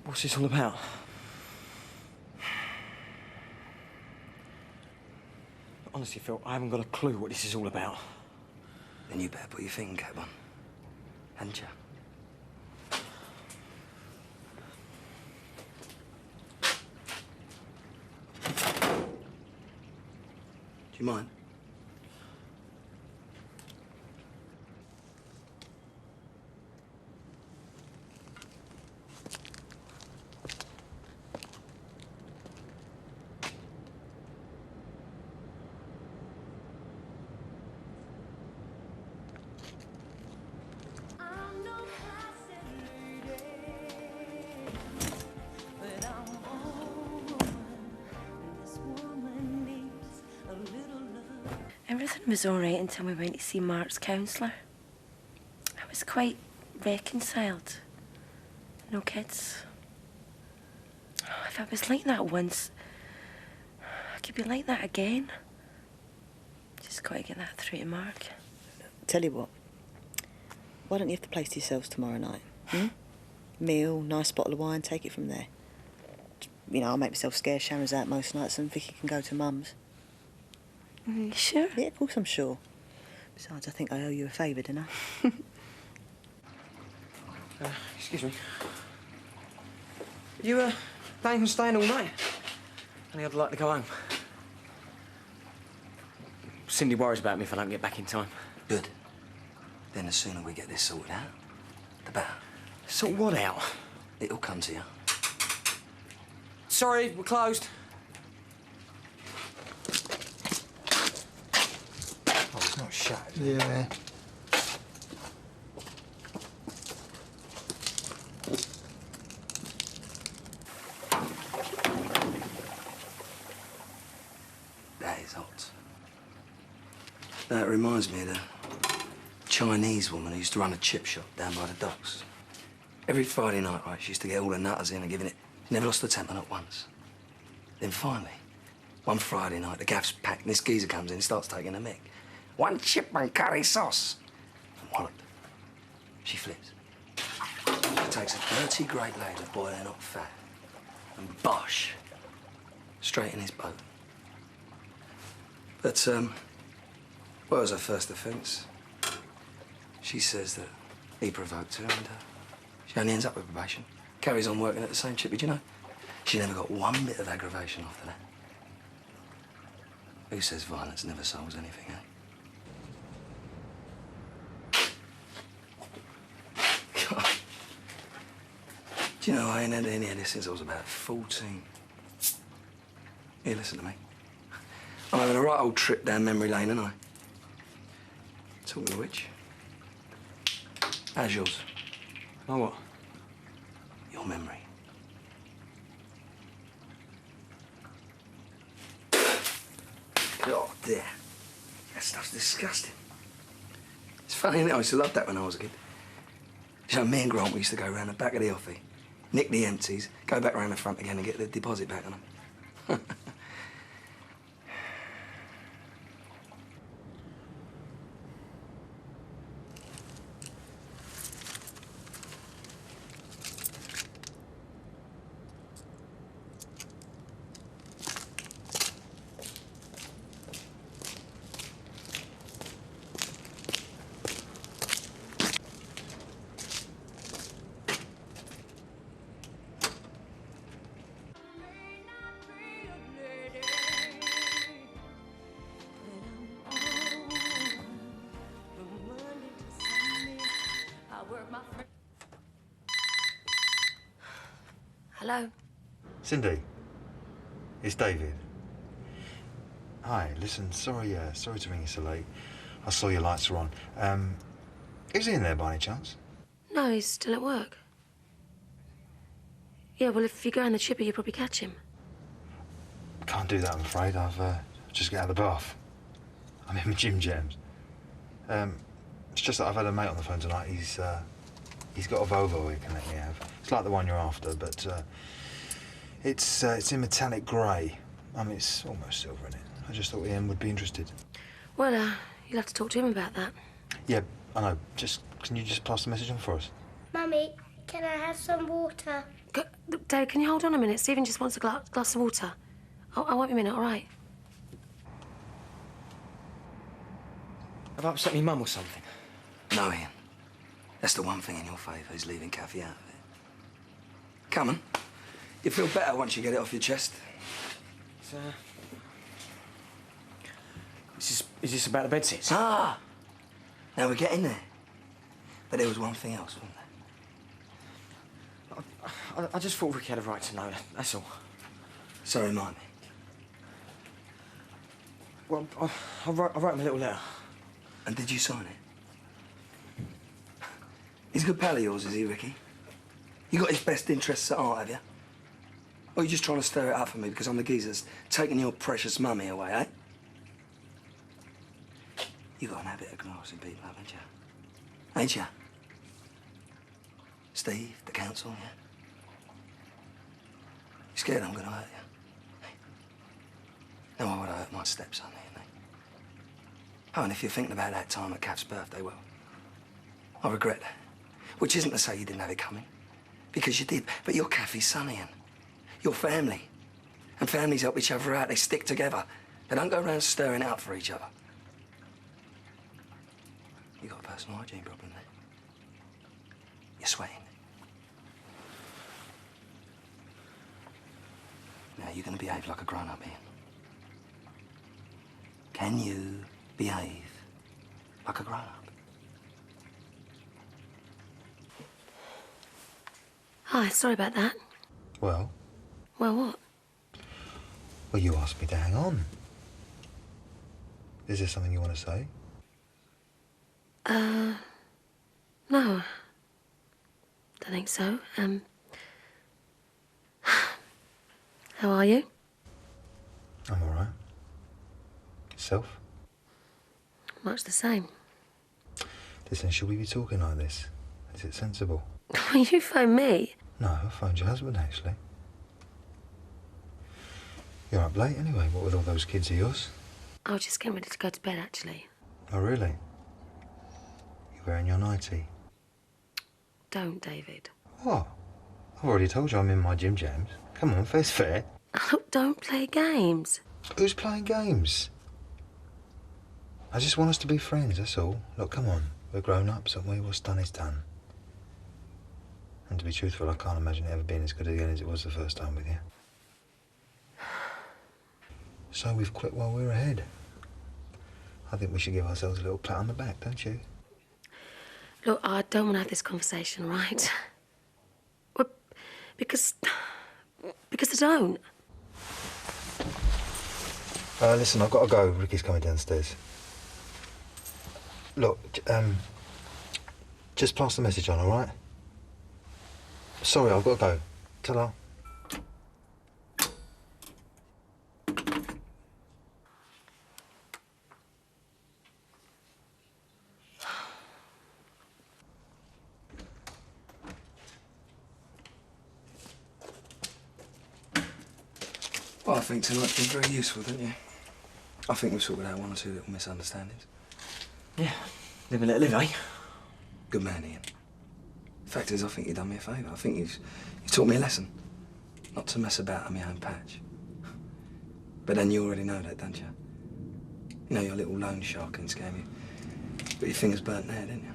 What's this all about? Honestly, Phil, I haven't got a clue what this is all about. Then you better put your thinking cap on, hadn't you? Do you mind? Everything was all right until we went to see Mark's counsellor. I was quite reconciled. No kids. Oh, if I was like that once, I could be like that again. Just got to get that through to Mark. Tell you what, why don't you have the place to yourselves tomorrow night? Meal, nice bottle of wine, take it from there. You know, I'll make myself scarce. Sharon's out most nights and Vicky can go to Mum's. You sure? Yeah, of course I'm sure. Besides, I think I owe you a favour, don't I? Excuse me. You, planning on staying all night? I think I'd like to go home. Cindy worries about me if I don't get back in time. Good. Then the sooner we get this sorted out, the better. Sort what out? It'll come to you. Sorry, we're closed. Oh, it's not shut. Yeah. That is hot. That reminds me of the Chinese woman who used to run a chip shop down by the docks. Every Friday night, right, she used to get all the nutters in and giving it. She never lost her temper, not once. Then finally, one Friday night, the gaff's packed and this geezer comes in and starts taking a mick. 1 chip and curry sauce. And walloped. She flips. She takes a dirty great load of boiling hot fat and bosh, straight in his boat. But, what was her first offence? She says that he provoked her and she only ends up with probation. Carries on working at the same chippy, do you know? She never got one bit of aggravation after that. Who says violence never solves anything, eh? God. Do you know, I ain't had any of this since I was about 14. Here, listen to me. I'm having a right old trip down memory lane, aren't I? Talking of which, how's yours? Oh, what? Your memory. God, dear. That stuff's disgusting. It's funny, I used to love that when I was a kid. You know, me and Grant, we used to go round the back of the offie, nick the empties, go back round the front again and get the deposit back on them. Hello? Cindy, it's David. Hi, listen, sorry to ring you so late. I saw your lights were on. Is he in there by any chance? No, he's still at work. Yeah, well, if you go in the chippy, you'll probably catch him. Can't do that, I'm afraid. I've just got out of the bath. I'm in my gym jams. It's just that I've had a mate on the phone tonight. He's got a Volvo he can let me have. It's like the one you're after, but it's in metallic grey. I mean, it's almost silver in it. I just thought Ian would be interested. Well, you'll have to talk to him about that. Yeah, I know. Can you just pass the message on for us? Mummy, can I have some water? Look, Dave, can you hold on a minute? Stephen just wants a glass of water. I won't be a minute, all right? Have I upset me mum or something? No, Ian. That's the one thing in your favour, is leaving Kathy out of it. Come on. You feel better once you get it off your chest. Is this about the bedsits? Ah! Now we're getting there. But there was one thing else, wasn't there? I just thought Ricky had a right to know, that's all. So remind me. Well, I wrote him a little letter. And did you sign it? He's a good pal of yours, is he, Ricky? You got his best interests at heart, have you? Or are you just trying to stir it up for me because I'm the geezer that's taking your precious mummy away, eh? You got an habit of glassing people up, haven't you? Ain't you? Steve, the council, yeah? You scared I'm gonna hurt you? No, I would have hurt my stepson, you know. Oh, and if you're thinking about that time at Kath's birthday, well, I regret that. Which isn't to say you didn't have it coming, because you did. But you're Kathy's son, Ian. You're family. And families help each other out. They stick together. They don't go around stirring it up for each other. You got a personal hygiene problem there. You're sweating. Now, you're going to behave like a grown-up, Ian. Can you behave like a grown-up? Hi, sorry about that. Well? Well, what? Well, you asked me to hang on. Is there something you want to say? No. Don't think so. How are you? I'm all right. Yourself? Much the same. Listen, should we be talking like this? Is it sensible? You phoned me. No, I phoned your husband, actually. You're up late anyway, what with all those kids of yours? I was just getting ready to go to bed, actually. Oh, really? You wearing your nightie? Don't, David. What? I've already told you I'm in my gym jams. Come on, fair's fair. Look, don't play games. Who's playing games? I just want us to be friends, that's all. Look, come on. We're grown-ups, aren't we? What's done is done. And to be truthful, I can't imagine it ever being as good again as it was the first time with you. So we've quit while we're ahead. I think we should give ourselves a little pat on the back, don't you? Look, I don't want to have this conversation, right? Well, because I don't. Listen, I've got to go. Ricky's coming downstairs. Look, just pass the message on, all right? Sorry, I've got to go. Ta-ra. Well, I think tonight's been very useful, don't you? I think we've sorted out one or two little misunderstandings. Yeah, live and let live, eh? Good man, Ian. Fact is, I think you've done me a favour. I think you've taught me a lesson. Not to mess about on my own patch. But then you already know that, don't you? You know, your little loan shark in scam. You got your fingers burnt there, didn't you?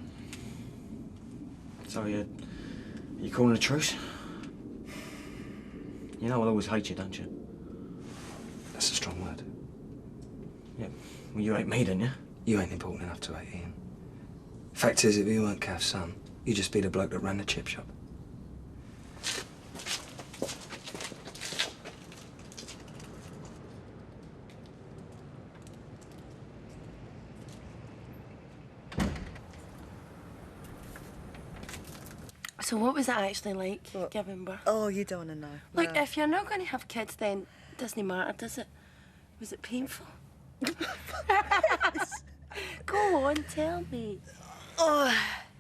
So, you calling a truce? You know I'll always hate you, don't you? That's a strong word. Yeah, well, you hate me, don't you? You ain't important enough to hate Ian. Fact is, if you weren't Kath's son, you'd just be the bloke that ran the chip shop. So what was that actually like, What? giving birth? Oh, you don't want to know. Look, No. if you're not going to have kids, then it doesn't matter, does it? Was it painful? Go on, tell me. Oh,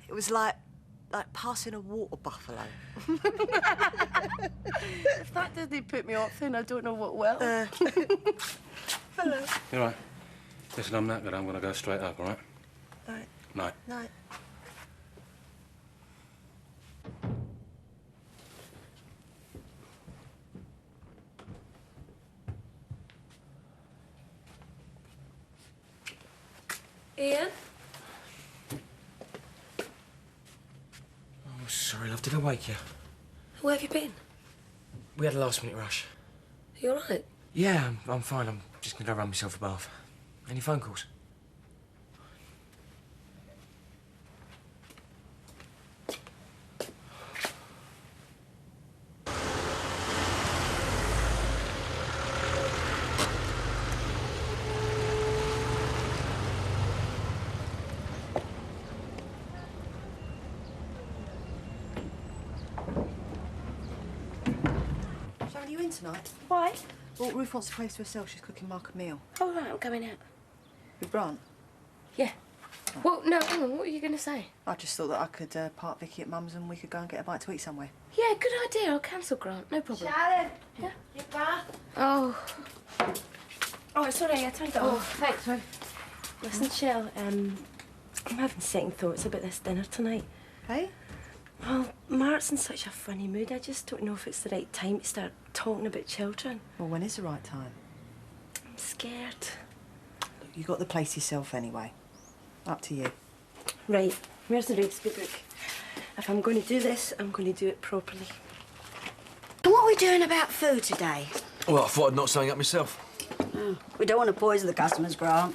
it was like passing a water buffalo. If that doesn't put me off, then I don't know what will. Hello. You all right? Listen, I'm knackered. I'm going to go straight up, all right? Night. Night. Night. Ian? Oh, sorry, love. Did I wake you? Where have you been? We had a last-minute rush. You all right? Yeah, I'm fine. I'm just gonna go run myself a bath. Any phone calls? Sharon, are you in tonight? Why? Well, Ruth wants a place to herself. She's cooking Mark a meal. Oh, right, I'm going out. With Grant? Yeah. Well, no, hang on, what were you going to say? I just thought that I could park Vicky at Mum's and we could go and get a bite to eat somewhere. Yeah, good idea. I'll cancel Grant, no problem. Sharon, Yeah. your bath. Oh. Oh, sorry, I turned it Oh, off. thanks, Ruth. Listen, Shell, I'm having second thoughts about this dinner tonight. Hey? Well, Mark's in such a funny mood. I just don't know if it's the right time to start talking about children. Well, when is the right time? I'm scared. Look, you got the place yourself anyway. Up to you. Right, where's the recipe book? If I'm going to do this, I'm going to do it properly. And what are we doing about food today? Well, I thought I'd knock something up myself. Oh, we don't want to poison the customers, Grant.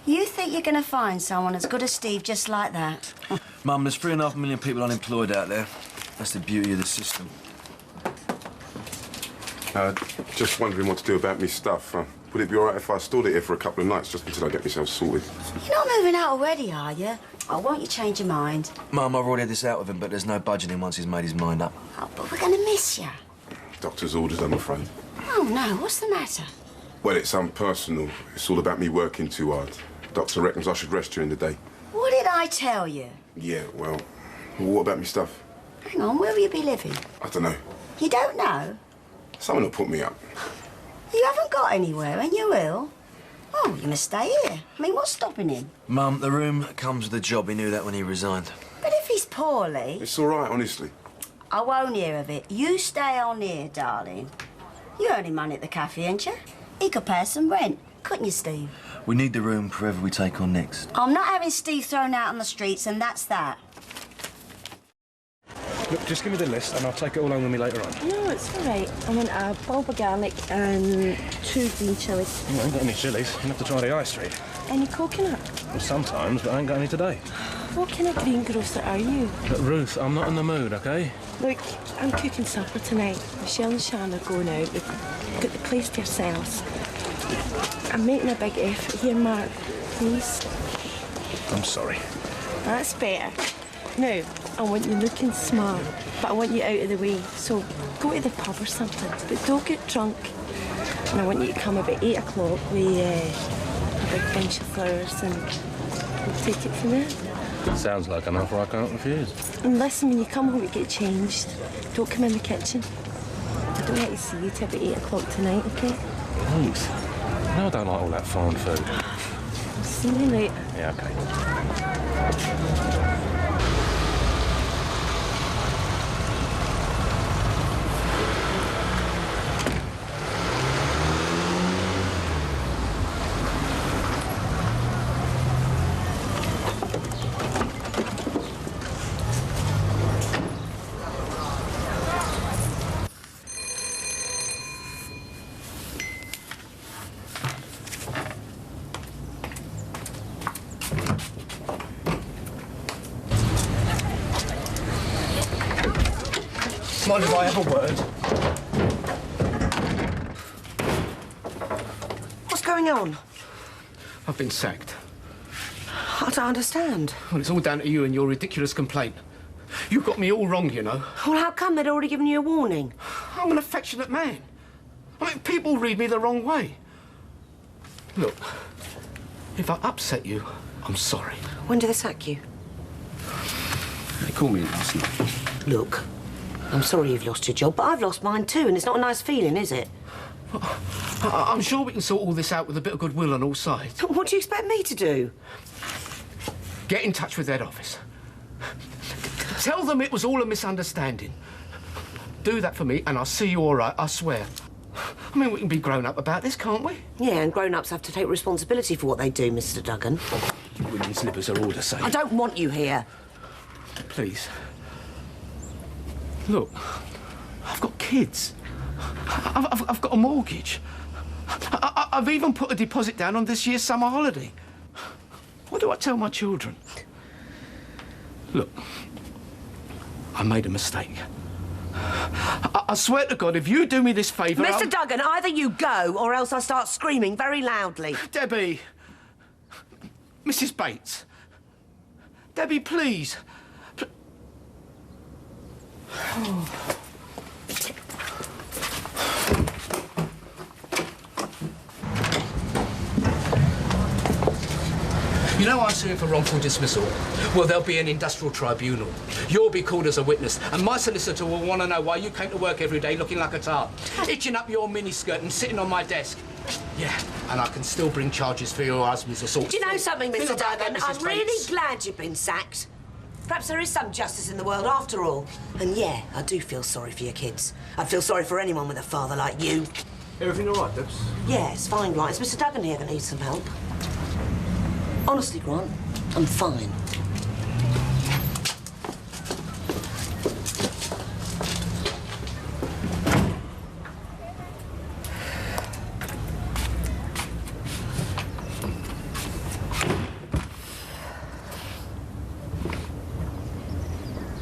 You think you're going to find someone as good as Steve just like that? Mum, there's 3.5 million people unemployed out there. That's the beauty of the system. Just wondering what to do about me stuff. Would it be all right if I stored it here for a couple of nights just until I get myself sorted? You're not moving out already, are you? Oh, won't you change your mind? Mum, I've already had this out with him, but there's no budging once he's made his mind up. Oh, but we're going to miss you. Doctor's orders, I'm afraid. Oh, no, what's the matter? Well, it's unpersonal. It's all about me working too hard. Doctor reckons I should rest during the day. What did I tell you? Yeah, well, what about me stuff? Hang on, where will you be living? I don't know. You don't know? Someone will put me up. You haven't got anywhere, and you will. Oh, you must stay here. I mean, what's stopping him? Mum, the room comes with the job. He knew that when he resigned. But if he's poorly... It's all right, honestly. I won't hear of it. You stay on here, darling. You're earning money at the cafe, ain't you? He could pay us some rent, couldn't you, Steve? We need the room for whoever we take on next. I'm not having Steve thrown out on the streets, and that's that. Look, just give me the list and I'll take it all home with me later on. No, it's all right. I want a bulb of garlic and 2 green chilies. I ain't got any chilies. You'll have to try the high street. Any coconut? Well, sometimes, but I ain't got any today. What kind of greengrocer are you? But Ruth, I'm not in the mood, OK? Look, I'm cooking supper tonight. Michelle and Shan are going out. We've got the place to ourselves. I'm making a big effort here, Mark. Please. I'm sorry. That's better. Now, I want you looking smart, but I want you out of the way. So go to the pub or something, but don't get drunk. And I want you to come about 8 o'clock with a big bunch of flowers and we'll take it from there. Sounds like an offer I can't refuse. And listen, when you come home to get changed, don't come in the kitchen. I don't want to see you till about 8 o'clock tonight, OK? Ruth, no, I don't like all that foreign food. I'll see you later. Yeah, OK. Mind if I have a word? What's going on? I've been sacked. I don't understand. Well, it's all down to you and your ridiculous complaint. You got me all wrong, you know. Well, how come they'd already given you a warning? I'm an affectionate man. I mean, people read me the wrong way. Look, if I upset you, I'm sorry. When did they sack you? They called me last night. Look, I'm sorry you've lost your job, but I've lost mine too, and it's not a nice feeling, is it? I'm sure we can sort all this out with a bit of goodwill on all sides. What do you expect me to do? Get in touch with their office. Tell them it was all a misunderstanding. Do that for me, and I'll see you all right, I swear. I mean, we can be grown up about this, can't we? Yeah, and grown-ups have to take responsibility for what they do, Mr. Duggan. Women's slippers are all the same. I don't want you here. Please. Look, I've got kids. I've got a mortgage. I've even put a deposit down on this year's summer holiday. What do I tell my children? Look, I made a mistake. I swear to God, if you do me this favour... Mr. Duggan, either you go or else I start screaming very loudly. Debbie! Mrs. Bates! Debbie, please! You know I'm suing for wrongful dismissal? Well, there'll be an industrial tribunal. You'll be called as a witness, and my solicitor will want to know why you came to work every day looking like a tart, itching up your miniskirt and sitting on my desk. Yeah, and I can still bring charges for your husband's assault. Do you know something, Mr. Duggan? I'm Bates. really glad you've been sacked. Perhaps there is some justice in the world after all. And yeah, I do feel sorry for your kids. I'd feel sorry for anyone with a father like you. Everything all right, Debs? Yeah, it's fine, Grant. It's Mr. Duggan here that needs some help. Honestly, Grant, I'm fine.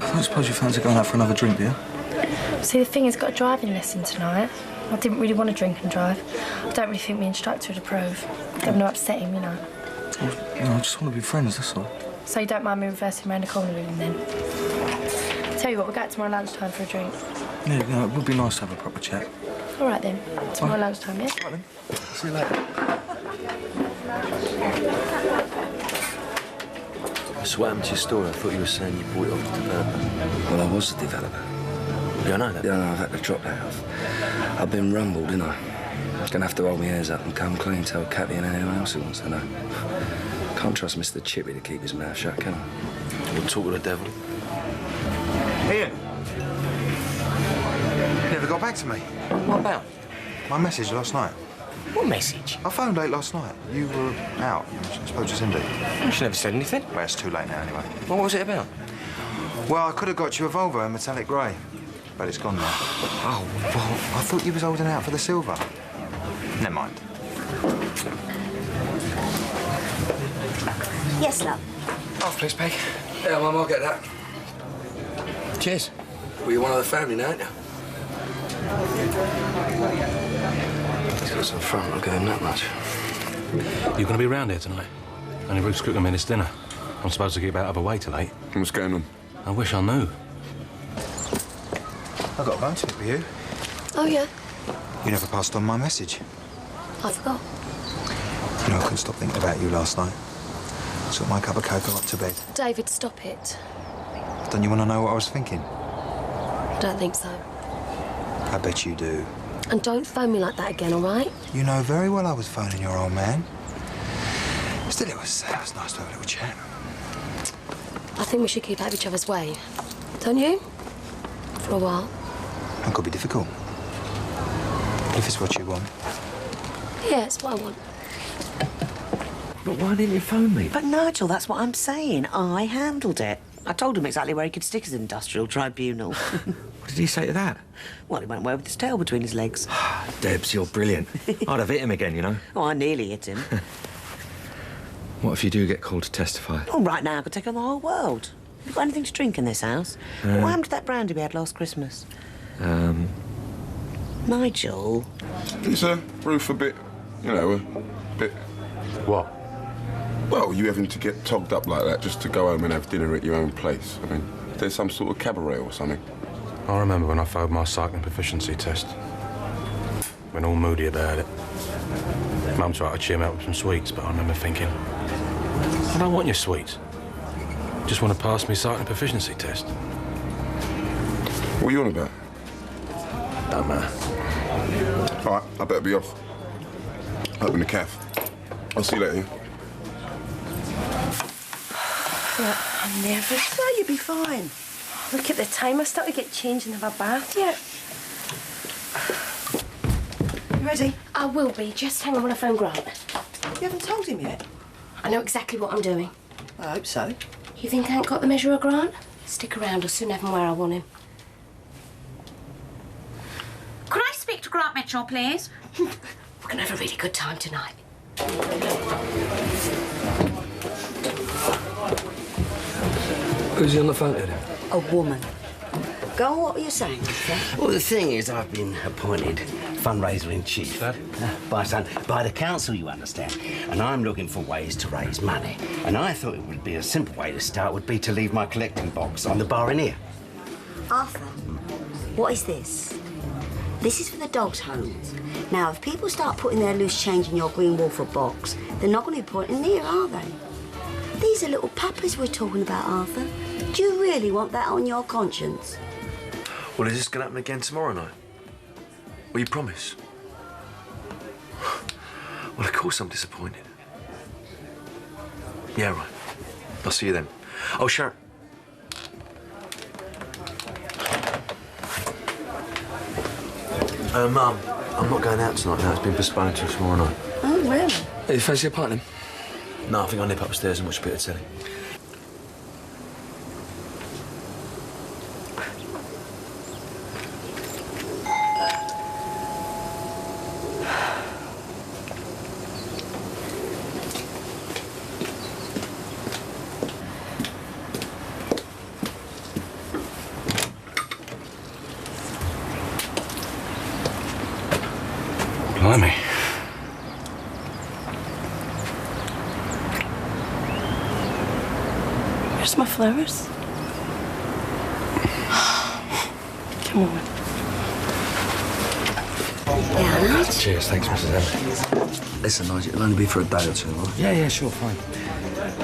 I suppose you fancy going out for another drink, do you? See, the thing is, I've got a driving lesson tonight. I didn't really want to drink and drive. I don't really think my instructor would approve. Don't want to upset him, you know. Well, you know, I just want to be friends, that's all. So you don't mind me reversing round the corner with him then? Tell you what, we'll go out tomorrow lunchtime for a drink. Yeah, you know, it would be nice to have a proper chat. All right then. Tomorrow lunchtime, yeah? All right then. See you later. So what happened to your story? I thought you were saying you bought it off the developer. Well, I was the developer. Yeah, I know that. Yeah, no, I've had to drop that off. I've been rumbled, didn't I? Gonna have to hold my ears up and come clean, tell Kathy and anyone else who wants to know. Can't trust Mr. Chippy to keep his mouth shut, can I? We'll talk to the devil. Ian! You never got back to me. What about? My message last night. What message? I phoned late last night. You were out. I suppose just Cindy. She never said anything. Well, it's too late now, anyway. What was it about? Well, I could have got you a Volvo in metallic grey, but it's gone now. Oh, well, I thought you was holding out for the silver. Never mind. Yes, love. Half, please, Peg. Yeah, Mum, I'll get that. Cheers. Well, you're one of the family now, aren't you? He's got some front, I'll give him that much. You going to be round here tonight? Only Ruth's cooking me this dinner. I'm supposed to keep out of her way till 8. What's going on? I wish I knew. I got a bone to pick with you. Oh, yeah? You never passed on my message. I forgot. You know, I couldn't stop thinking about you last night. Took my cup of cocoa up to bed. David, stop it. Don't you want to know what I was thinking? I don't think so. I bet you do. And don't phone me like that again, all right? You know very well I was phoning your old man. Still, it was nice to have a little chat. I think we should keep out of each other's way. Don't you? For a while. It could be difficult. But if it's what you want. Yeah, it's what I want. But why didn't you phone me? But Nigel, that's what I'm saying. I handled it. I told him exactly where he could stick his industrial tribunal. What did he say to that? Well, he went away with his tail between his legs. Debs, you're brilliant. I'd have hit him again, you know. Oh, I nearly hit him. What if you do get called to testify? Oh, right now I could take on the whole world. Have you got anything to drink in this house? What happened to that brandy we had last Christmas? Nigel. Is Ruth a bit, you know, a bit... What? Well, you having to get togged up like that just to go home and have dinner at your own place. I mean, there's some sort of cabaret or something. I remember when I failed my cycling proficiency test. Went all moody about it. Mum tried to cheer me up with some sweets, but I remember thinking, I don't want your sweets. Just want to pass me cycling proficiency test. What are you on about? Don't matter. All right, I better be off. Open the cafe. I'll see you later. I'm nervous. No, you'll be fine. Look at the time. I started to get changed and have a bath yet. ready? I will be. Just hang on when I phone Grant. You haven't told him yet? I know exactly what I'm doing. I hope so. You think I ain't got the measure of Grant? Stick around, I'll soon have him where I want him. Could I speak to Grant Mitchell, please? We're going to have a really good time tonight. Who's he on the phone to then? A woman. Go on, what were you saying, Arthur? Well, the thing is, I've been appointed fundraiser-in-chief. By the council, you understand. And I'm looking for ways to raise money. And I thought it would be a simple way to start would be to leave my collecting box on the bar in here. Arthur, what is this? This is for the dogs' homes. Now, if people start putting their loose change in your green Wolford box, they're not going to be putting it near, are they? These are little puppies we're talking about, Arthur. Do you really want that on your conscience? Well, is this going to happen again tomorrow night? Well, you promise? Well, of course I'm disappointed. Yeah, right. I'll see you then. Oh, Sharon. Mum, I'm not going out tonight now. It's been postponed until tomorrow night. Oh, really? Hey, you fancy a pint then? No, I think I'll nip upstairs and watch a bit of telly. Blimey. Where's my flowers? Come on. Yeah, Cheers, thanks, Mrs. Emma. Listen, Nigel, it'll only be for a day or two, all right? Yeah, sure, fine.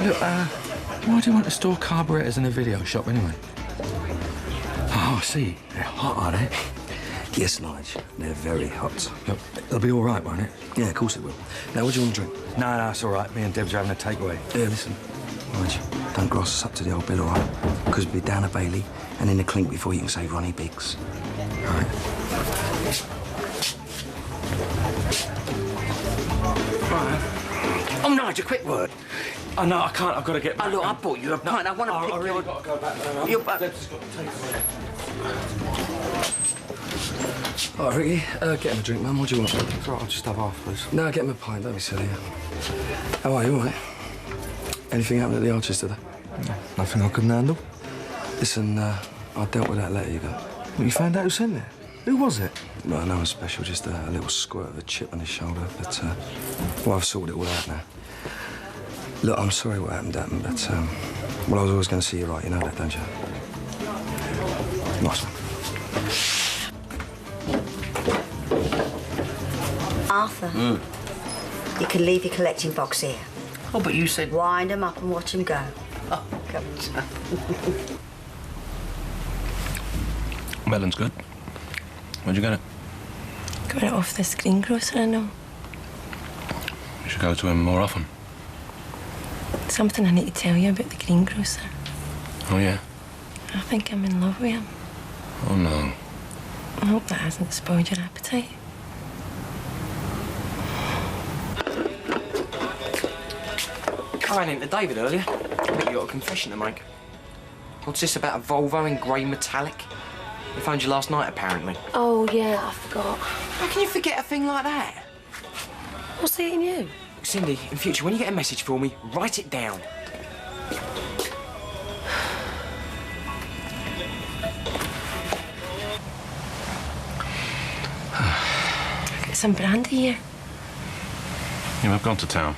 Look, why do you want to store carburetors in a video shop anyway? Oh, I see. They're hot, are they? Yes, Nigel, they're very hot. Look, it'll be all right, won't it? Yeah, of course it will. Now, what do you want to drink? No, it's all right. Me and Deb's are having a takeaway. Yeah, listen, Nigel, don't grass us up to the old bill, all right? Because we'll be down a Bailey and in the clink before you can say Ronnie Biggs. All right? Oh, Nigel, quick word. Oh, no, I can't. I've got to get back. Oh, look, I bought you a pint. I want to pick I really your... got to go back now. Your... Deb's got to take away. All right, Ricky, get him a drink, Mum. What do you want? It's all right, I'll just have half, please. No, get him a pint. Don't be silly. How are you, all right? Anything happened at the Archers today? No, nothing I couldn't handle. Listen, I dealt with that letter you got. Well, you found out who sent it? Who was it? Well, no one special, just a little squirt of a chip on his shoulder. But, well, I've sorted it all out now. Look, I'm sorry what happened, but, well, I was always going to see you right. You know that, don't you? Nice one. Arthur, you can leave your collecting box here. Oh, but you said... Wind him up and watch him go. Oh, come Melon's good. Where'd you get it? Got it off this greengrocer, I know. You should go to him more often. Something I need to tell you about the greengrocer. Oh, yeah? I think I'm in love with him. Oh, no. I hope that hasn't spoiled your appetite. I ran into David earlier. I think you got a confession to make. What's this about a Volvo in grey metallic? He phoned you last night, apparently. Oh, yeah, I forgot. How can you forget a thing like that? What's eating you? Cindy, in future, when you get a message for me, write it down. I'll get some brandy here. Yeah, I've gone to town.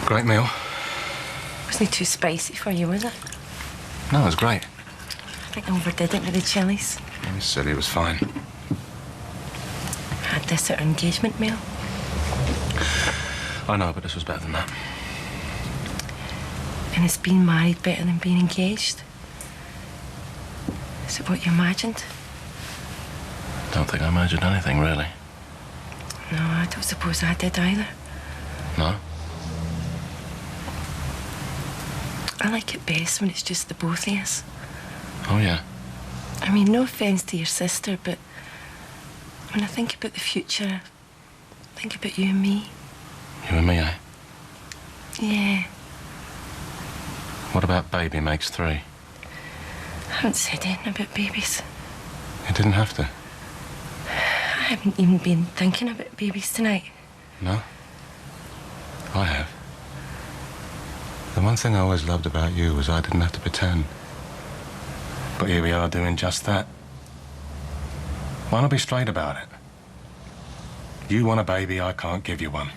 Great meal. Wasn't it too spicy for you, was it? No, it was great. I think I overdid it with the chilies. He said he was fine. I had this at our engagement meal. I know, but this was better than that. And it's being married better than being engaged? Is it what you imagined? Don't think I imagined anything, really. No, I don't suppose I did either. No? I like it best when it's just the both of us. Oh, yeah? I mean, no offence to your sister, but when I think about the future, I think about you and me. You and me, eh? Yeah. What about baby makes 3? I haven't said anything about babies. You didn't have to. I haven't even been thinking about babies tonight. No? I have. The one thing I always loved about you was I didn't have to pretend. But here we are doing just that. Why not be straight about it? You want a baby, I can't give you one.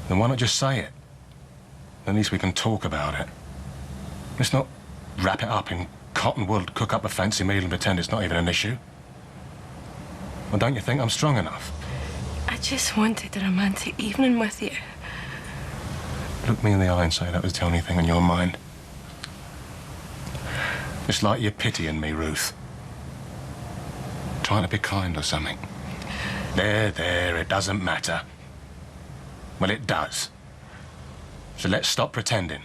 Then why not just say it? At least we can talk about it. Let's not wrap it up in cotton wool, cook up a fancy meal and pretend it's not even an issue. Well, don't you think I'm strong enough? I just wanted a romantic evening with you. Look me in the eye and say that was the only thing on your mind. It's like you're pitying me, Ruth. Trying to be kind or something. There, it doesn't matter. Well, it does. So let's stop pretending.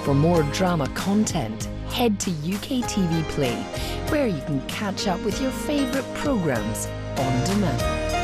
For more drama content, head to UK TV Play, where you can catch up with your favourite programmes on demand.